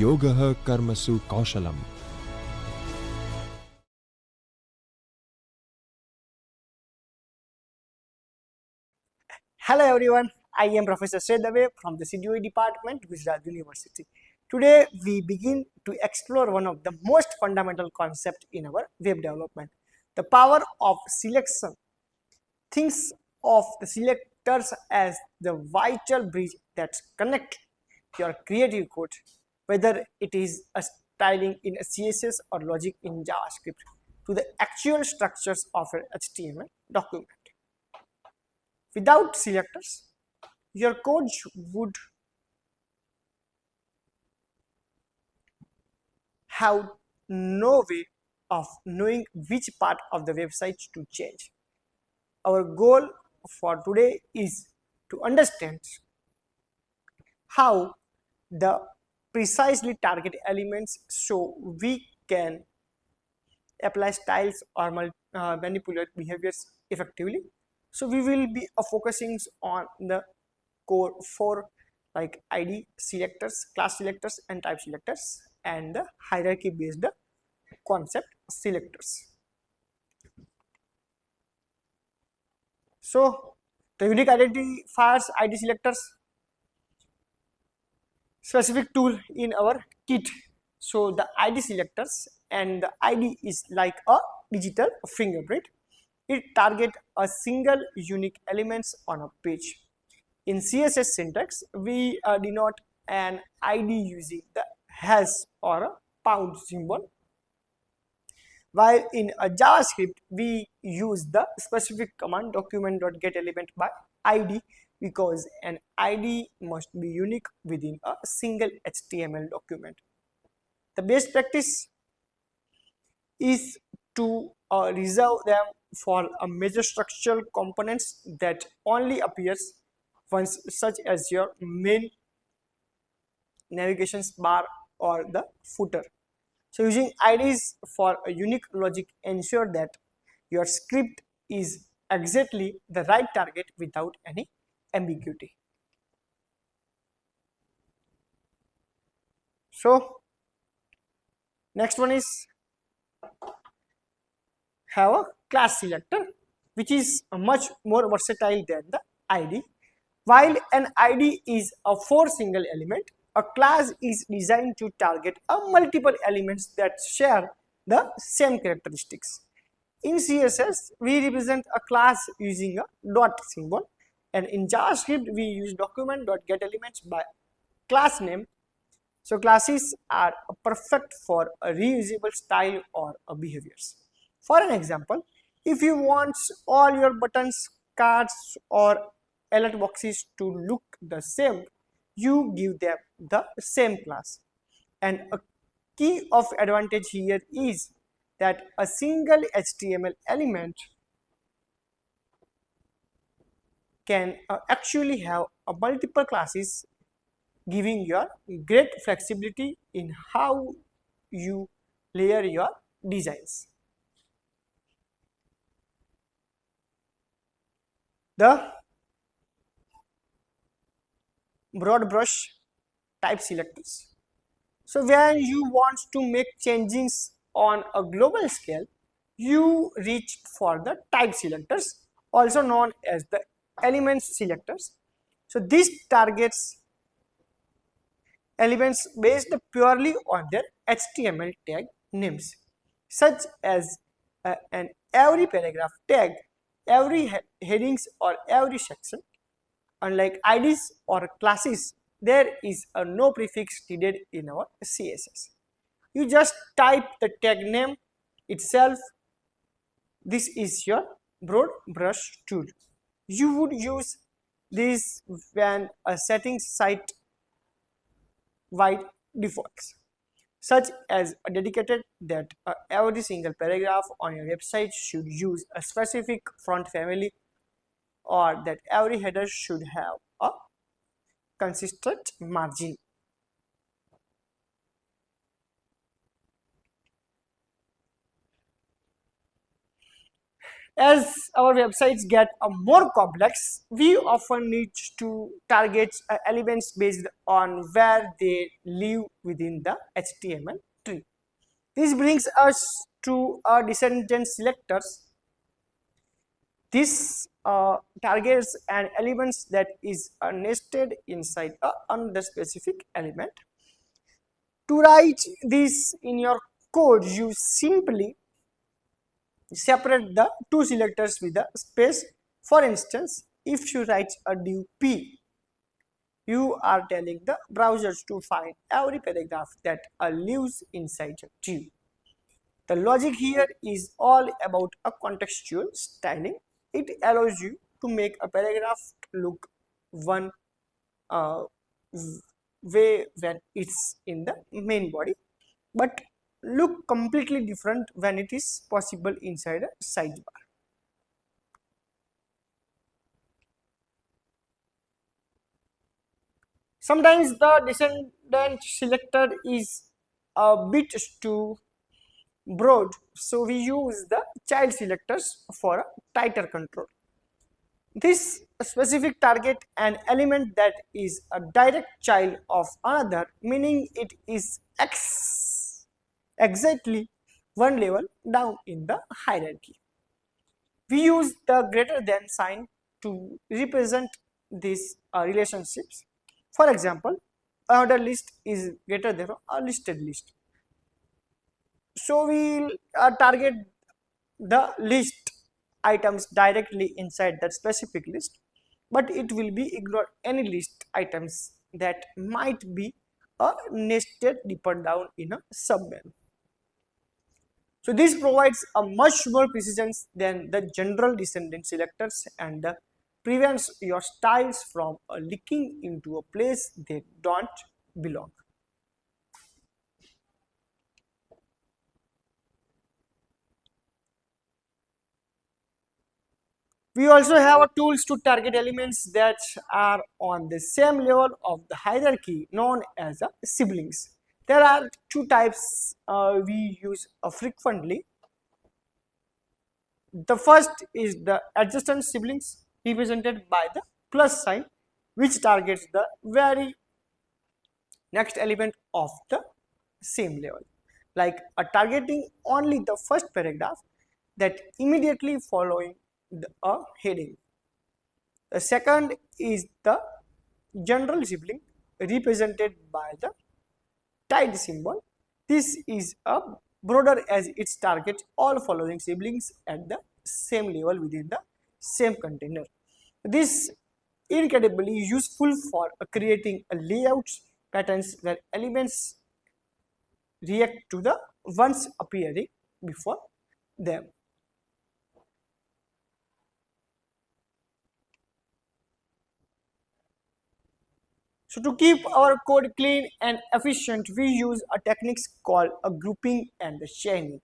योगः कर्मसु कौशलम्. Hello everyone, I am Professor Sredave from the CDOE department, Gujarat University. Today we begin to explore one of the most fundamental concepts in our web development, the power of selection. Think of the selectors as the vital bridge that connect your creative code, whether it is a styling in a CSS or logic in JavaScript, to the actual structures of an HTML document. Without selectors, your code would have no way of knowing which part of the website to change. Our goal for today is to understand how the precisely target elements so we can apply styles or manipulate behaviors effectively. So we will be focusing on the core 4 like ID selectors, class selectors and type selectors, and the hierarchy based concept selectors. So the unique identifiers ID selectors specific tool in our kit. So the ID selectors, and the ID is like a digital fingerprint. It targets a single unique elements on a page. In CSS syntax, we denote an ID using the hash or a pound symbol, while in a JavaScript we use the specific command document.getElement by ID, because an ID must be unique within a single HTML document. The best practice is to reserve them for a major structural components that only appears once, such as your main navigation bar or the footer. So using IDs for a unique logic ensure that your script is exactly the right target without any ambiguity. So next one is have a class selector, which is much more versatile than the ID. While an ID is a 4 single element, a class is designed to target a multiple elements that share the same characteristics. In CSS, we represent a class using a dot symbol, and in JavaScript, we use document.getElements by class name. So classes are perfect for a reusable style or a behaviors. For an example, if you want all your buttons, cards or alert boxes to look the same, you give them the same class. And a key of advantage here is that a single HTML element can actually have a multiple classes, giving you great flexibility in how you layer your designs. The broad brush type selectors. So when you want to make changes on a global scale, you reach for the type selectors, also known as the elements selectors. So this targets elements based purely on their HTML tag names, such as an every paragraph tag, every headings or every section. Unlike IDs or classes, there is no prefix needed in our CSS. You just type the tag name itself. This is your broad brush tool. You would use this when setting site wide defaults, such as a dedicated that every single paragraph on your website should use a specific font family, or that every header should have a consistent margin. As our websites get more complex, we often need to target elements based on where they live within the HTML tree. This brings us to our descendant selectors. This targets an elements that is nested inside another specific element. To write this in your code, you simply separate the two selectors with a space. For instance, if you write a div p, you are telling the browsers to find every paragraph that lives inside a div. The logic here is all about a contextual styling. It allows you to make a paragraph look one uh, way when it's in the main body, but look completely different when it is possible inside a sidebar. Sometimes the descendant selector is a bit too broad, so we use the child selectors for a tighter control. This specific target an element that is a direct child of another, meaning it is exactly one level down in the hierarchy. We use the greater than sign to represent these relationships. For example, another list is greater than a listed list. So we will target the list items directly inside that specific list, but it will be ignore any list items that might be nested deeper down in a submenu. So this provides a much more precision than the general descendant selectors and prevents your styles from leaking into a place they don't belong. We also have tools to target elements that are on the same level of the hierarchy known as siblings. There are two types we use frequently. The first is the adjacent siblings represented by the plus sign, which targets the very next element of the same level, like targeting only the first paragraph that immediately following a heading. The second is the general sibling represented by the tide symbol. This is a broader as its targets all following siblings at the same level within the same container. This incredibly useful for creating a layout patterns where elements react to the ones appearing before them. So to keep our code clean and efficient, we use a techniques called a grouping and the chaining.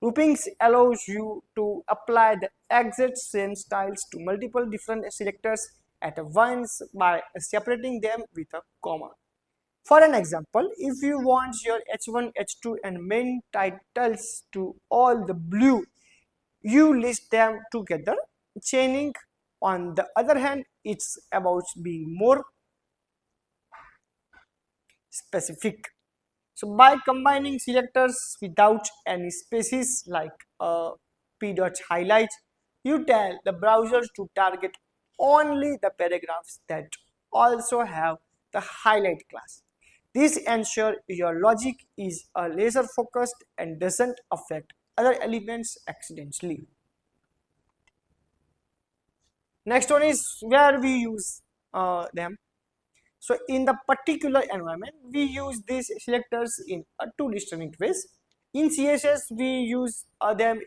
Groupings allows you to apply the exact same styles to multiple different selectors at once by separating them with a comma. For an example, if you want your H1, H2 and main titles to all the blue, you list them together. Chaining, on the other hand, it's about being more specific. So by combining selectors without any spaces like p dot highlight, you tell the browser to target only the paragraphs that also have the highlight class. This ensures your logic is laser focused and doesn't affect other elements accidentally. Next one is where we use them. So in the particular environment, we use these selectors in two distinct ways. In CSS, we use them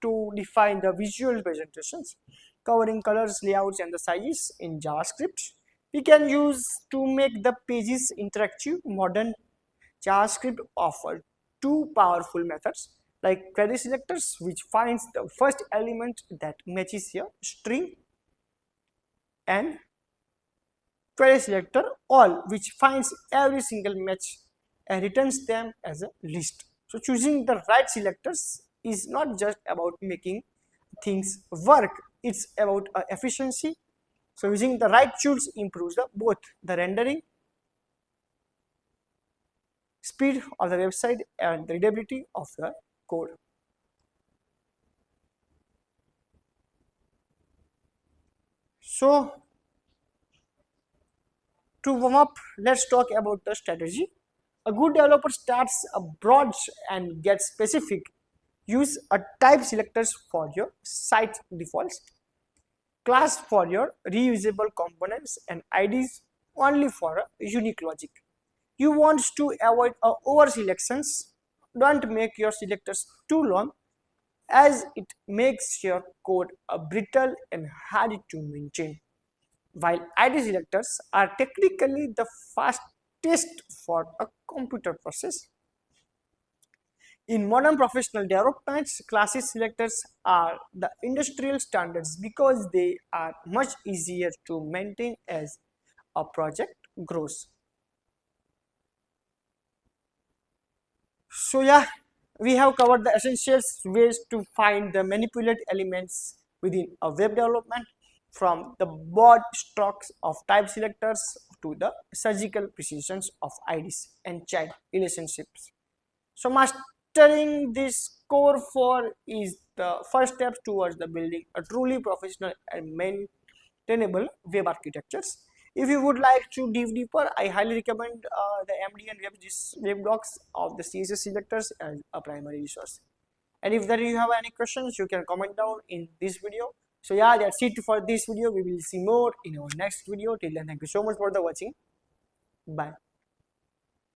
to define the visual presentations, covering colors, layouts, and the sizes. In JavaScript, we can use to make the pages interactive. Modern JavaScript offers two powerful methods like query selectors, which finds the first element that matches your string, and query selector all, which finds every single match and returns them as a list. So choosing the right selectors is not just about making things work. It's about efficiency. So using the right tools improves both the rendering speed of the website and the readability of the code. So to warm up, let's talk about the strategy. A good developer starts a broad and gets specific. Use a type selectors for your site defaults, class for your reusable components, and IDs only for a unique logic. You want to avoid over selections. Don't make your selectors too long, as it makes your code brittle and hard to maintain. While ID selectors are technically the fastest for a computer process, in modern professional developments, classes selectors are the industrial standards because they are much easier to maintain as a project grows. So yeah, we have covered the essential ways to find the manipulate elements within a web development, from the broad strokes of type selectors to the surgical precisions of IDs and child relationships. So mastering this core 4 is the first step towards the building a truly professional and maintainable web architectures. If you would like to dive deeper, I highly recommend the MD and web docs of the CSS selectors as a primary resource. And if there you have any questions, you can comment down in this video. So yeah, that's it for this video. We will see more in our next video. Till then, thank you so much for the watching. Bye.